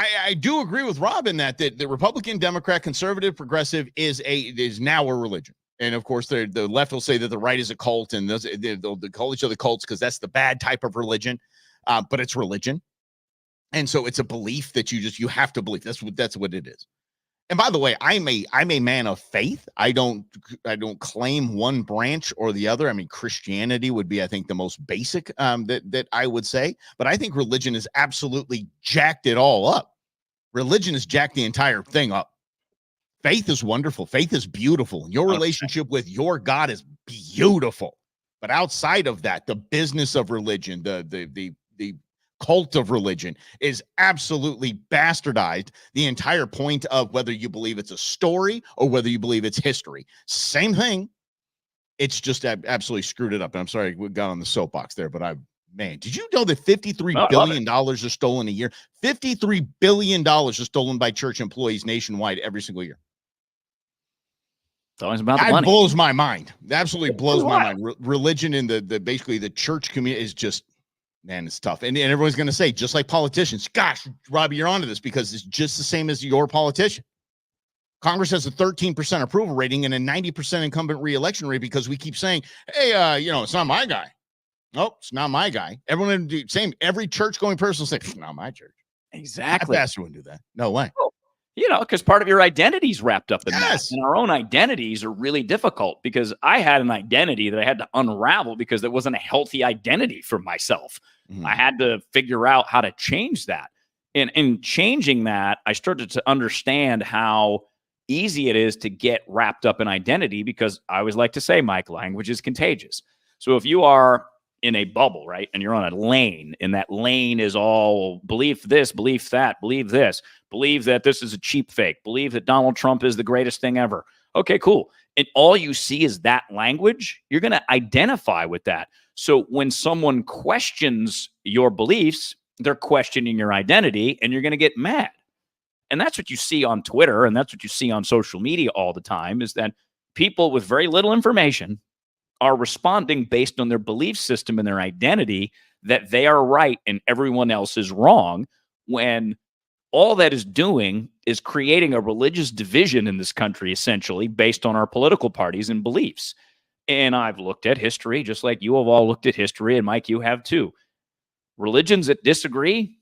I do agree with Rob in that the Republican, Democrat, conservative, progressive is now a religion. And of course, the left will say that the right is a cult, and they'll call each other cults because that's the bad type of religion. But it's religion, and so it's a belief that you have to believe. That's what it is. And by the way, I'm a man of faith. I don't claim one branch or the other. I mean, Christianity would be, I think, the most basic that I would say. But I think religion has absolutely jacked it all up. Religion has jacked the entire thing up. Faith is wonderful. Faith is beautiful. Your relationship with your God is beautiful. But outside of that, the business of religion, the cult of religion is absolutely bastardized the entire point of whether you believe it's a story or whether you believe it's history. Same thing. It's just absolutely screwed it up. And I'm sorry we got on the soapbox there, but man, did you know that $53 billion are stolen a year? $53 billion are stolen by church employees nationwide every single year. It's always about the That money. blows my mind. It absolutely blows my mind. Religion in the basically the church community is just, man, it's tough. And everyone's going to say, just like politicians, gosh, Robbie, you're onto this because it's just the same as your politician. Congress has a 13% approval rating and a 90% incumbent reelection rate because we keep saying, hey, it's not my guy. Nope, it's not my guy. Everyone do same. Every church going person will say, it's not my church. Exactly. That pastor wouldn't do that. No way. Because part of your identity is wrapped up in that. Yes. And our own identities are really difficult because I had an identity that I had to unravel because there wasn't a healthy identity for myself. Mhm. I had to figure out how to change that. And in changing that, I started to understand how easy it is to get wrapped up in identity because I always like to say, Mike, language is contagious. So if you are in a bubble, right, and you're on a lane, and that lane is all believe this, believe that, believe this, believe that this is a cheap fake, believe that Donald Trump is the greatest thing ever. Okay, cool. And all you see is that language, you're going to identify with that. So when someone questions your beliefs, they're questioning your identity, and you're going to get mad. And that's what you see on Twitter, and that's what you see on social media all the time, is that people with very little information are responding based on their belief system and their identity that they are right and everyone else is wrong, when all that is doing is creating a religious division in this country, essentially, based on our political parties and beliefs. And I've looked at history, just like you have all looked at history, and Mike, you have too. Religions that disagree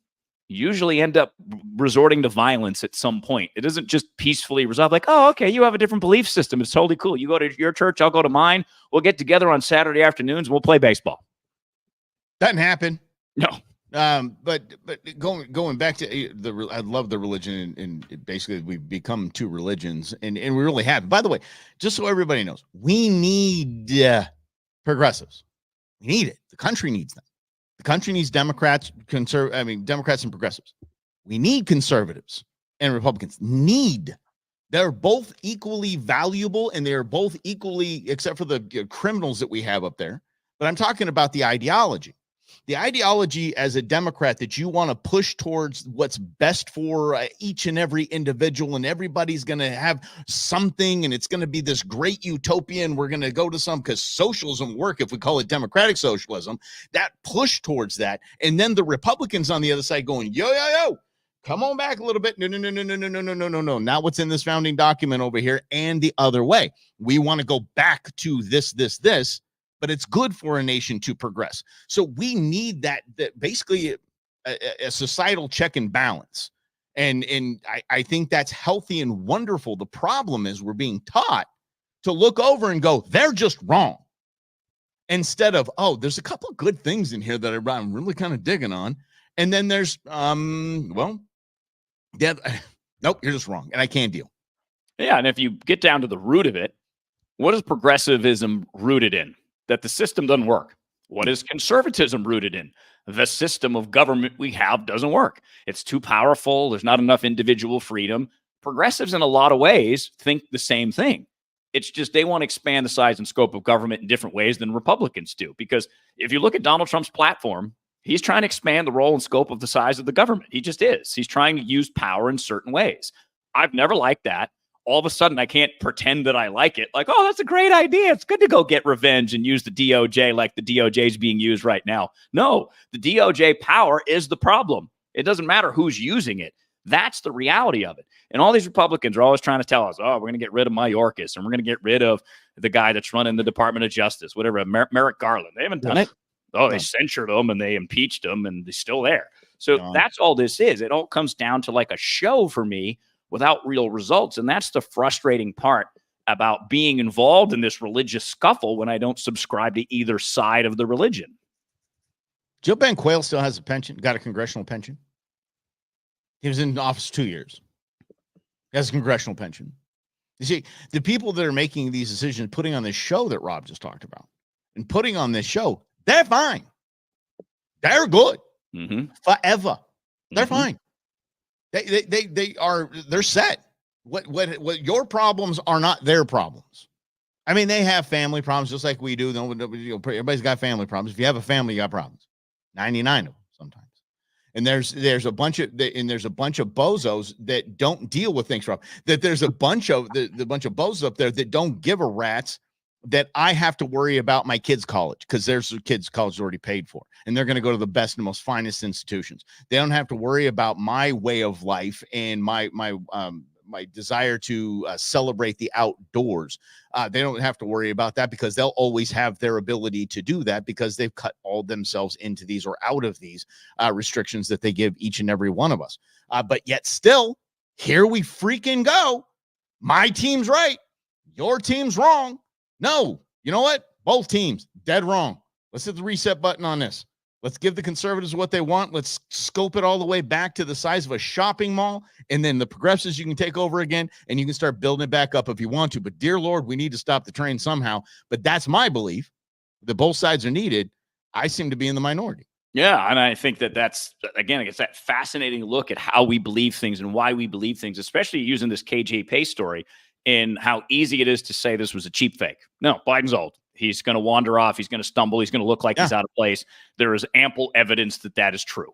usually end up resorting to violence at some point. It doesn't just peacefully resolve like, oh, okay, you have a different belief system. It's totally cool. You go to your church, I'll go to mine. We'll get together on Saturday afternoons and we'll play baseball. Doesn't happen. No. But going back to I love the religion, and basically we've become two religions, and we really have. By the way, just so everybody knows, we need progressives. We need it. The country needs them. The country needs Democrats and progressives. We need conservatives and Republicans. They're both equally valuable, and they're both equally, except for the criminals that we have up there. But I'm talking about the ideology. The ideology as a Democrat that you want to push towards what's best for each and every individual, and everybody's going to have something, and it's going to be this great utopia, and we're going to go to some, because socialism work if we call it democratic socialism, that push towards that. And then the Republicans on the other side going, yo, come on back a little bit. No. Not what's in this founding document over here, and the other way. We want to go back to this. But it's good for a nation to progress. So we need that basically a societal check and balance. And I think that's healthy and wonderful. The problem is we're being taught to look over and go, they're just wrong. Instead of, oh, there's a couple of good things in here that I'm really kind of digging on. And then there's, nope, you're just wrong. And I can't deal. Yeah. And if you get down to the root of it, what is progressivism rooted in? That the system doesn't work. What is conservatism rooted in? The system of government we have doesn't work. It's too powerful. There's not enough individual freedom. Progressives, in a lot of ways, think the same thing. It's just they want to expand the size and scope of government in different ways than Republicans do. Because if you look at Donald Trump's platform, he's trying to expand the role and scope of the size of the government. He just is. He's trying to use power in certain ways. I've never liked that. All of a sudden, I can't pretend that I like it. Like, oh, that's a great idea. It's good to go get revenge and use the DOJ like the DOJ is being used right now. No, the DOJ power is the problem. It doesn't matter who's using it. That's the reality of it. And all these Republicans are always trying to tell us, oh, we're going to get rid of Mayorkas and we're going to get rid of the guy that's running the Department of Justice, whatever, Merrick Garland. They haven't done it. Oh, they censured him and they impeached him and they're still there. So that's all this is. It all comes down to like a show for me without real results. And that's the frustrating part about being involved in this religious scuffle when I don't subscribe to either side of the religion. Joe Ben Quayle still has a pension, got a congressional pension. He was in office 2 years. He has a congressional pension. You see, the people that are making these decisions, putting on this show that Rob just talked about, and putting on this show, they're fine. They're good. Forever. They're fine. They're set. What your problems are not their problems. I mean, they have family problems just like we do. Everybody's got family problems. If you have a family, you got problems. 99 of them sometimes. And there's a bunch of bozos that don't deal with things, Rob. That there's a bunch of the bunch of bozos up there that don't give a rat's that I have to worry about my kids' college because there's kids' college already paid for, and they're going to go to the best and most finest institutions. They don't have to worry about my way of life and my desire to celebrate the outdoors. They don't have to worry about that because they'll always have their ability to do that because they've cut all themselves into these or out of these restrictions that they give each and every one of us. But yet still, here we freaking go. My team's right. Your team's wrong. No, you know what? Both teams dead wrong. Let's hit the reset button on this. Let's give the conservatives what they want. Let's scope it all the way back to the size of a shopping mall. And then the progressives you can take over again and you can start building it back up if you want to. But dear Lord, we need to stop the train somehow. But that's my belief that both sides are needed. I seem to be in the minority. Yeah. And I think that's, again, it's that fascinating look at how we believe things and why we believe things, especially using this KJ Pace story and how easy it is to say this was a cheap fake. No, Biden's old. He's going to wander off. He's going to stumble. He's going to look like he's out of place. There is ample evidence that that is true.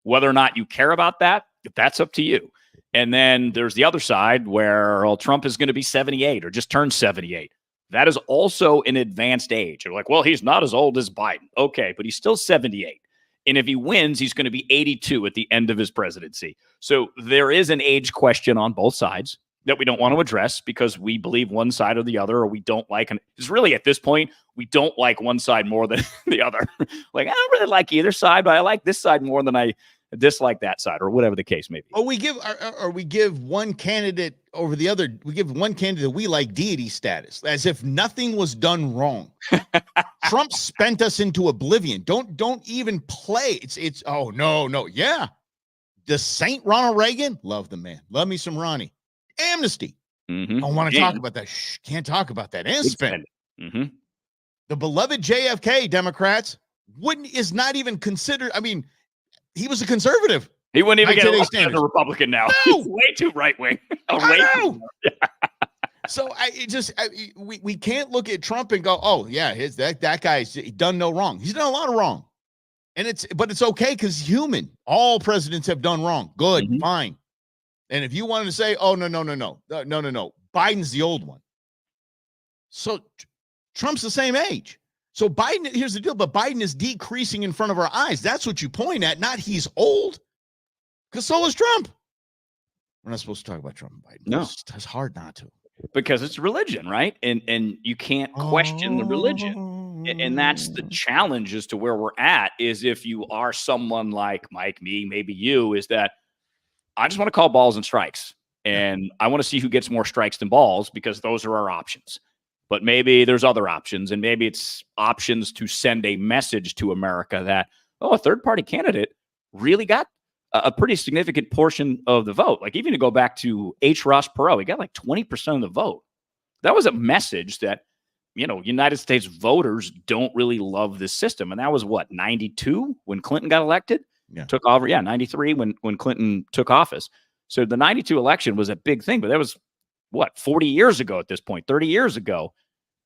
Whether or not you care about that, that's up to you. And then there's the other side where Trump is going to be 78 or just turned 78. That is also an advanced age. You're like, well, he's not as old as Biden. Okay, but he's still 78. And if he wins, he's going to be 82 at the end of his presidency. So there is an age question on both sides that we don't want to address because we believe one side or the other, or we don't like. And it's really at this point, we don't like one side more than the other. Like, I don't really like either side, but I like this side more than I dislike that side, or whatever the case may be. Or we give one candidate over the other. We give one candidate we like deity status, as if nothing was done wrong. Trump spent us into oblivion. Don't even play. It's oh no. Yeah. The Saint Ronald Reagan, love the man. Love me some Ronnie. Amnesty. Don't want to talk about that. Can't talk about that. And spend. The beloved JFK, Democrats, is not even considered. I mean, he was a conservative. He wouldn't even get elected as a Republican now. No. He's way too right wing. So we can't look at Trump and go, oh yeah, that guy's done no wrong. He's done a lot of wrong, but it's okay because he's human. All presidents have done wrong. Good, fine. And if you wanted to say, oh, no, Biden's the old one. So Trump's the same age. So Biden, here's the deal, but Biden is decreasing in front of our eyes. That's what you point at, not he's old. Because so is Trump. We're not supposed to talk about Trump and Biden. No. It's hard not to. Because it's religion, right? And you can't question the religion. And that's the challenge as to where we're at, is if you are someone like Mike, me, maybe you, is that I just want to call balls and strikes. And I want to see who gets more strikes than balls because those are our options. But maybe there's other options. And maybe it's options to send a message to America that, a third-party candidate really got a pretty significant portion of the vote. Like even to go back to H. Ross Perot, he got like 20% of the vote. That was a message that, United States voters don't really love this system. And that was 92 when Clinton got elected? Yeah. Took over. Yeah. 93 when Clinton took office. So the 92 election was a big thing, but that was 40 years ago at this point, 30 years ago.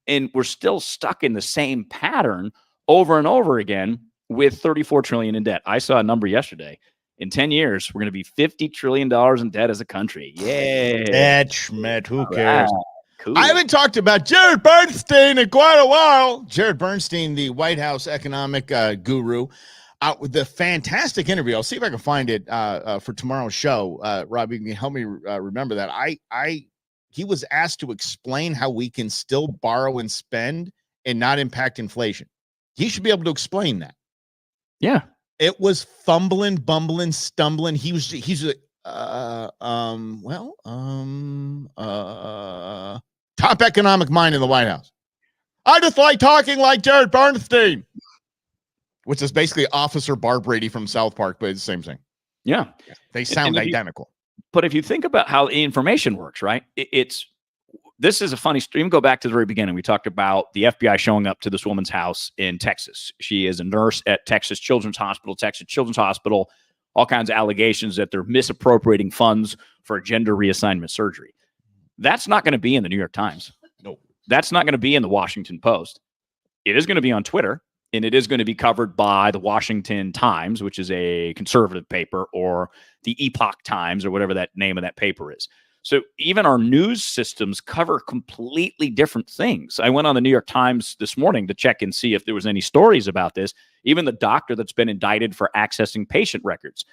And we're still stuck in the same pattern over and over again with $34 trillion in debt. I saw a number yesterday. In 10 years, we're going to be $50 trillion in debt as a country. Yeah. Who cares? Cool. I haven't talked about Jared Bernstein in quite a while. Jared Bernstein, the White House economic guru. The fantastic interview. I'll see if I can find it for tomorrow's show. Rob, you can help me remember that. He was asked to explain how we can still borrow and spend and not impact inflation. He should be able to explain that. Yeah. It was fumbling, bumbling, stumbling. He's a top economic mind in the White House. I just like talking like Jared Bernstein, which is basically Officer Bar Brady from South Park, but it's the same thing. Yeah. They sound identical. But if you think about how information works, right? This is a funny story. Even go back to the very beginning. We talked about the FBI showing up to this woman's house in Texas. She is a nurse at Texas Children's Hospital, all kinds of allegations that they're misappropriating funds for gender reassignment surgery. That's not going to be in the New York Times. No. That's not going to be in the Washington Post. It is going to be on Twitter, and it is going to be covered by the Washington Times, which is a conservative paper, or the Epoch Times, or whatever that name of that paper is. So even our news systems cover completely different things. I went on the New York Times this morning to check and see if there was any stories about this. Even the doctor that's been indicted for accessing patient records,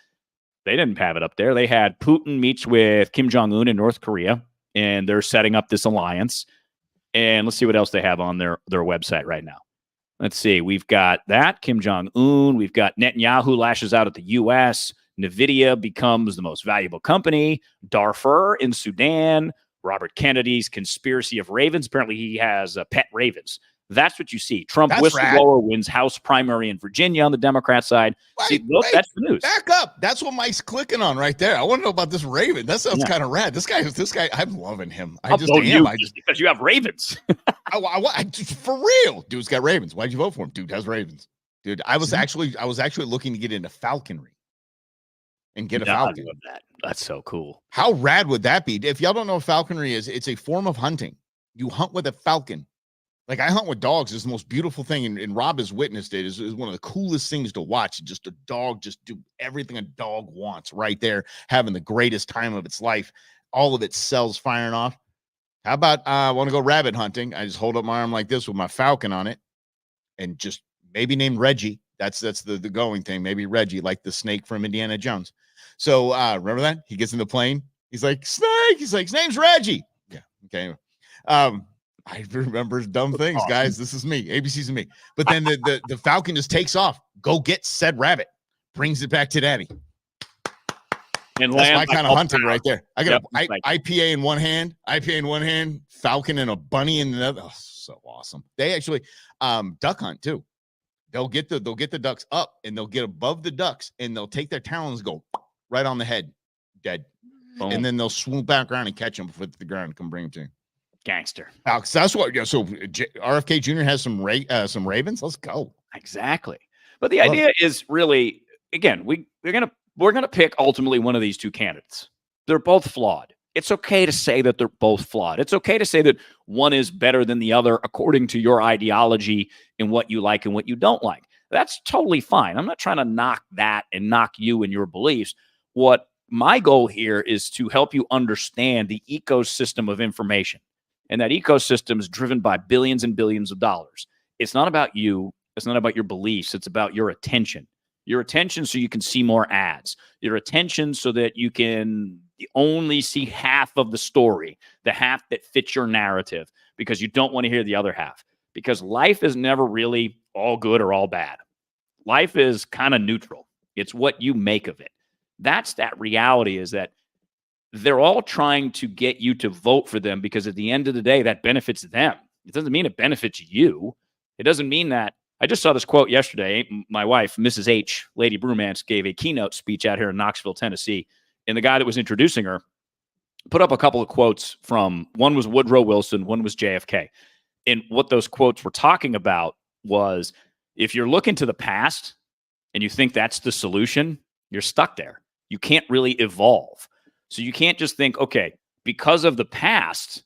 they didn't have it up there. They had Putin meets with Kim Jong-un in North Korea, and they're setting up this alliance. And let's see what else they have on their website right now. Let's see. We've got that, Kim Jong-un. We've got Netanyahu lashes out at the U.S., NVIDIA becomes the most valuable company. Darfur in Sudan. Robert Kennedy's conspiracy of ravens. Apparently, he has pet ravens. That's what you see. Trump whistleblower wins House primary in Virginia on the Democrat side. That's the news. Back up. That's what Mike's clicking on right there. I want to know about this raven. That sounds kind of rad. This guy, I'm loving him. Because you have ravens. For real. Dude's got ravens. Why'd you vote for him? Dude has ravens. Dude, I was actually looking to get into falconry. And get a falcon. I love that. That's so cool. How rad would that be? If y'all don't know what falconry is, it's a form of hunting. You hunt with a falcon. Like I hunt with dogs. It's the most beautiful thing. And Rob has witnessed it. Is one of the coolest things to watch. Just a dog just do everything a dog wants right there, having the greatest time of its life. All of its cells firing off. How about I want to go rabbit hunting? I just hold up my arm like this with my falcon on it and just maybe name Reggie. That's the going thing. Maybe Reggie, like the snake from Indiana Jones. So remember that? He gets in the plane. He's like, Snake. He's like, his name's Reggie. Yeah. Okay. I remember dumb things, guys. This is me. ABC's me. But then the falcon just takes off. Go get said rabbit. Brings it back to daddy. And that's my kind of hunting right there. I got IPA in one hand, falcon and a bunny in the other. Oh, so awesome. They actually duck hunt too. They'll get the ducks up and they'll get above the ducks and they'll take their talons, go right on the head, dead. Boom. And then they'll swoop back around and catch them before the ground and come bring them to you. Gangster. That's what. Yeah. So RFK Jr. has some ravens. Let's go. Exactly. But the idea is really, again, we're gonna pick ultimately one of these two candidates. They're both flawed. It's okay to say that they're both flawed. It's okay to say that one is better than the other according to your ideology and what you like and what you don't like. That's totally fine. I'm not trying to knock that and knock you and your beliefs. What my goal here is to help you understand the ecosystem of information. And that ecosystem is driven by billions and billions of dollars. It's not about you. It's not about your beliefs. It's about your attention. Your attention so you can see more ads. Your attention so that you can only see half of the story, the half that fits your narrative, because you don't want to hear the other half. Because life is never really all good or all bad. Life is kind of neutral. It's what you make of it. That's that reality, is that they're all trying to get you to vote for them because at the end of the day, that benefits them. It doesn't mean it benefits you. It doesn't mean that. I just saw this quote yesterday. My wife, Mrs. H, Lady Brumance, gave a keynote speech out here in Knoxville, Tennessee. And the guy that was introducing her put up a couple of quotes from, one was Woodrow Wilson, one was JFK. And what those quotes were talking about was, if you're looking to the past and you think that's the solution, you're stuck there. You can't really evolve. So you can't just think, okay, because of the past,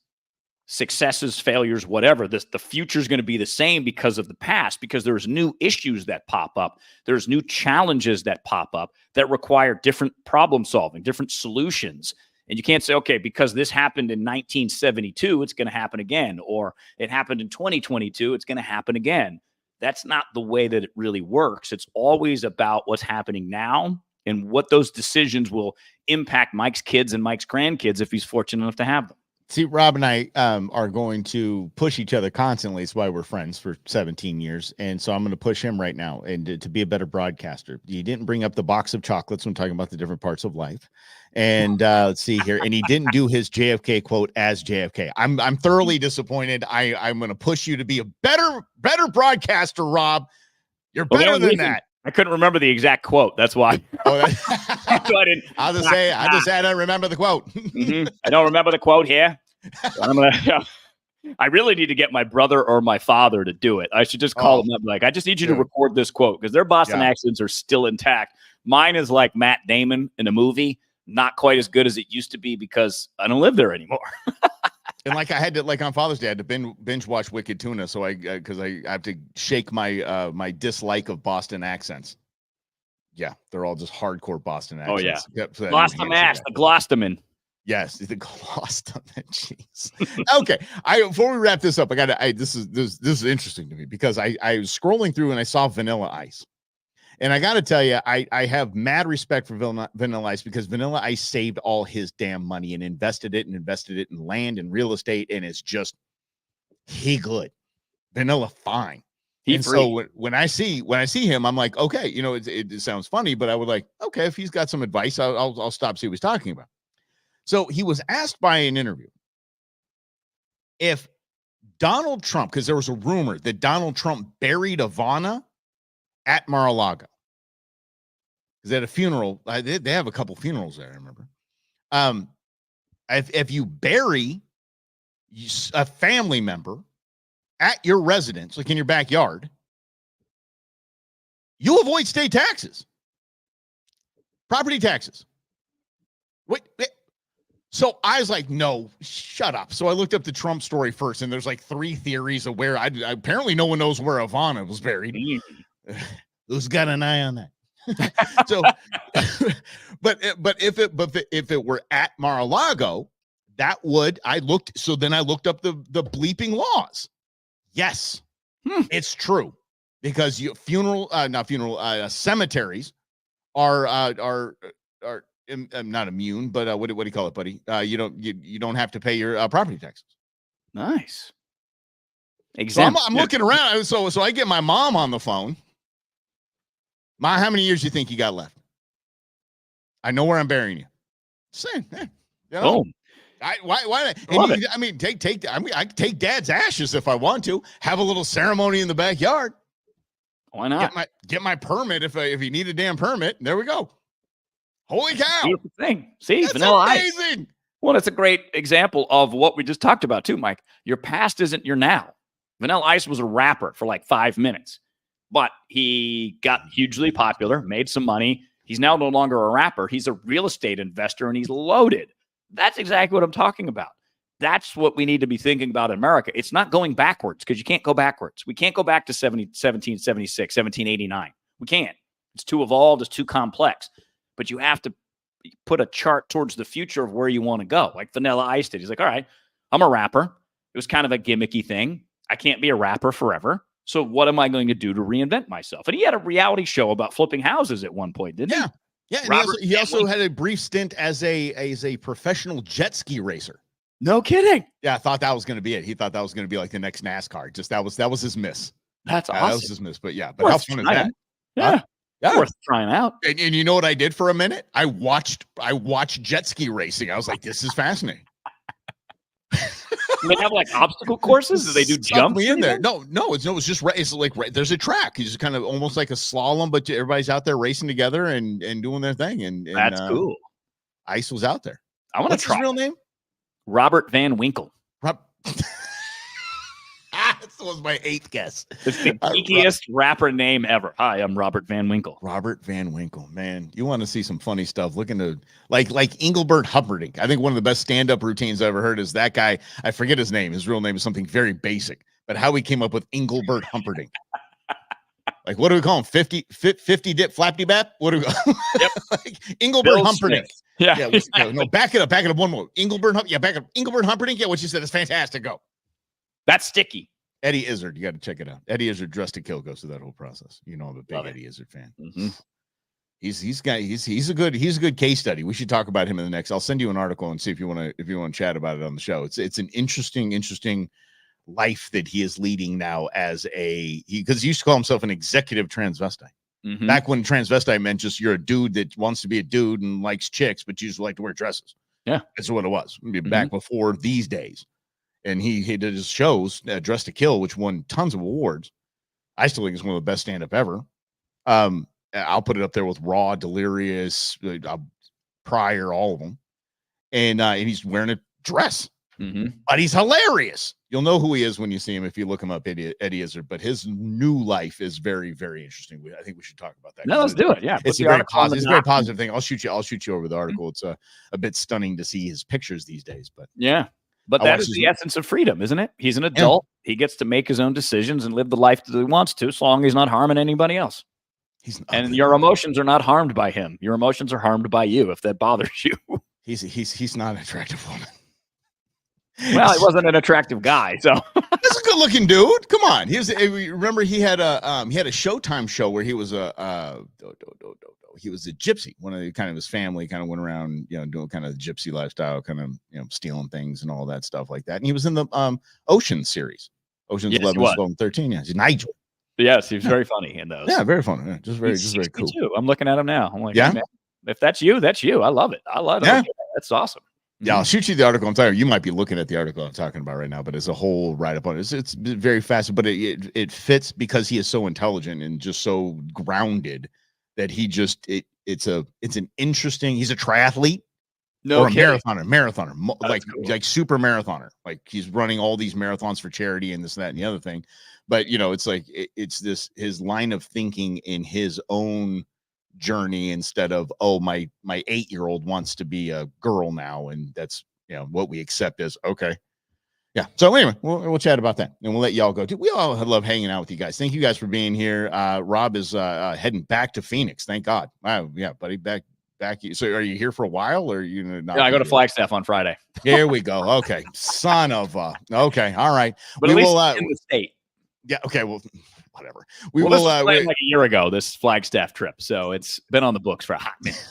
successes, failures, whatever, the future is going to be the same because of the past, because there's new issues that pop up. There's new challenges that pop up that require different problem solving, different solutions. And you can't say, okay, because this happened in 1972, it's going to happen again, or it happened in 2022, it's going to happen again. That's not the way that it really works. It's always about what's happening now and what those decisions will impact Mike's kids and Mike's grandkids if he's fortunate enough to have them. See, Rob and I are going to push each other constantly. It's why we're friends for 17 years. And so I'm going to push him right now and to be a better broadcaster. He didn't bring up the box of chocolates when talking about the different parts of life. And let's see here. And he didn't do his JFK quote as JFK. I'm thoroughly disappointed. I'm going to push you to be a better broadcaster, Rob. You're better than that. I couldn't remember the exact quote. That's why. Oh, So I didn't. I'll just say, I don't remember the quote. I don't remember the quote here. I really need to get my brother or my father to do it. I should just call them up. Like, I just need you to record this quote because their Boston accents are still intact. Mine is like Matt Damon in a movie, not quite as good as it used to be because I don't live there anymore. And like I had to, like on Father's Day, I had to binge watch Wicked Tuna, so because I have to shake my my dislike of Boston accents. Yeah, they're all just hardcore Boston accents. Oh yeah, Yep, so the Gloucesterman. Yes, the Gloucesterman. Jeez. Okay, before we wrap this up, this is interesting to me because I was scrolling through and I saw Vanilla Ice. And I got to tell you, I have mad respect for Vanilla Ice because Vanilla Ice saved all his damn money and invested it in land and real estate. And it's just, he good. Vanilla fine. So when I see him, I'm like, okay, you know, it sounds funny, but I would like, okay, if he's got some advice, I'll stop, see what he's talking about. So he was asked by an interview if Donald Trump, because there was a rumor that Donald Trump buried Ivana at Mar-a-Lago, because they had a funeral. They have a couple funerals there, I remember. If you bury a family member at your residence, like in your backyard, you avoid state taxes, property taxes. Wait. So I was like, no, shut up. So I looked up the Trump story first, and there's like 3 theories of where apparently no one knows where Ivana was buried. Who's got an eye on that? So, but if it were at Mar-a-Lago, that would, then I looked up the bleeping laws. Yes, it's true because cemeteries are not immune, but what do you call it, buddy? You don't have to pay your property taxes. Nice. So I'm looking around. So I get my mom on the phone. Ma, how many years do you think you got left? I know where I'm burying you. Saying, boom. Why? I mean, I can take Dad's ashes if I want to. Have a little ceremony in the backyard. Why not? Get my permit if you need a damn permit. There we go. Holy cow! Beautiful thing. See, that's Vanilla amazing. Ice. Well, it's a great example of what we just talked about too, Mike. Your past isn't your now. Vanilla Ice was a rapper for like 5 minutes. But he got hugely popular, made some money. He's now no longer a rapper. He's a real estate investor, and he's loaded. That's exactly what I'm talking about. That's what we need to be thinking about in America. It's not going backwards because you can't go backwards. We can't go back to 1776, 1789. We can't. It's too evolved. It's too complex. But you have to put a chart towards the future of where you want to go. Like Vanilla Ice did. He's like, all right, I'm a rapper. It was kind of a gimmicky thing. I can't be a rapper forever. So what am I going to do to reinvent myself? And he had a reality show about flipping houses at one point, didn't he? Yeah. And he also had a brief stint as a professional jet ski racer. No kidding. Yeah, I thought that was going to be it. He thought that was going to be like the next NASCAR. Just that was his miss. That's awesome. That was his miss. But yeah, but how fun is that? Yeah. Worth trying out. And you know what I did for a minute? I watched jet ski racing. I was like, this is fascinating. Do they have like obstacle courses? Do they do jumps in there? No, it's just it's like there's a track. It's just kind of almost like a slalom, but everybody's out there racing together and doing their thing. And that's cool. Ice was out there. I want to try. His real name? Robert Van Winkle. That was my 8th guess. It's the geekiest rapper name ever. Hi, I'm Robert Van Winkle. Robert Van Winkle, man. You want to see some funny stuff? Look into like Engelbert Humperdinck. I think one of the best stand-up routines I ever heard is that guy. I forget his name. His real name is something very basic, but how he came up with Engelbert Humperdinck. Like, what do we call him? 50 dip flappy bap? What do we call him? Yep. Like Engelbert Bill Humperdinck. Smith. Yeah. Exactly. No, back it up one more. Engelbert Humperdinck. Yeah, back up. Engelbert Humperdinck. Yeah, what you said is fantastic. Go. That's sticky. Eddie Izzard, you got to check it out. Eddie Izzard Dressed to Kill goes through that whole process. You know, I'm a big Eddie Izzard fan. Mm-hmm. He's a good case study. We should talk about him in the next. I'll send you an article and see if you want to chat about it on the show. It's an interesting life that he is leading now as because he used to call himself an executive transvestite. Mm-hmm. Back when transvestite meant just you're a dude that wants to be a dude and likes chicks, but you just like to wear dresses. Yeah, that's what it was back before these days. And he did his shows, Dressed to Kill, which won tons of awards. I still think it's one of the best stand-up ever. I'll put it up there with Raw, Delirious, Pryor, all of them. And he's wearing a dress, but he's hilarious. You'll know who he is when you see him if you look him up, Eddie Izzard. But his new life is very, very interesting. I think we should talk about that. No, let's do it. Yeah, it's a very positive. It's a very positive thing. I'll shoot you over the article. It's a bit stunning to see his pictures these days. But yeah. But that is the essence of freedom, isn't it? He's an adult. Yeah. He gets to make his own decisions and live the life that he wants to, so long as he's not harming anybody else. And your emotions are not harmed by him. Your emotions are harmed by you if that bothers you. He's not an attractive woman. Well, he wasn't an attractive guy, so he's a good-looking dude. Come on, remember he had a Showtime show where he was a gypsy. One of the kind of his family kind of went around, doing kind of the gypsy lifestyle, kind of stealing things and all that stuff like that. And he was in the Oceans series, Oceans 11, 12, 13. Yeah, he's Nigel. Yes, he was very funny in those. Yeah, very funny. Yeah, just very cool. I'm looking at him now. I'm like, yeah, hey, man, if that's you, that's you. I love it. I love it. Yeah. That's awesome. Yeah, I'll shoot you the article. I'm telling you, you might be looking at the article I'm talking about right now, but it's a whole write-up on it. It's very fast, but it fits because he is so intelligent and just so grounded that he just it's an interesting. He's a triathlete, or a marathoner, like cool. Like super marathoner. Like he's running all these marathons for charity and this, that, and the other thing. But it's like it's this his line of thinking in his own journey instead of my 8-year-old wants to be a girl now and that's what we accept as okay. Yeah, so anyway, we'll chat about that and we'll let y'all go. We all love hanging out with you guys. Thank you guys for being here. Rob is heading back to Phoenix, thank God. Wow, yeah, buddy, back. So are you here for a while or not? Yeah, I go to Flagstaff on Friday. Here we go. Okay, son of okay, all right, but at least in the state. Yeah, okay, well, whatever. This was like a year ago, this Flagstaff trip. So it's been on the books for a hot minute.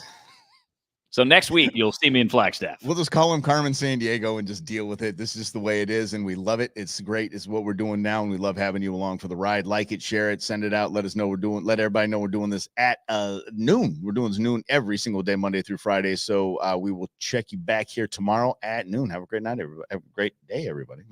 So next week, you'll see me in Flagstaff. We'll just call him Carmen San Diego and just deal with it. This is just the way it is, and we love it. It's great. It's what we're doing now, and we love having you along for the ride. Like it, share it, send it out. Let us know let everybody know we're doing this at noon. We're doing this noon every single day, Monday through Friday. So we will check you back here tomorrow at noon. Have a great night, everybody. Have a great day, everybody.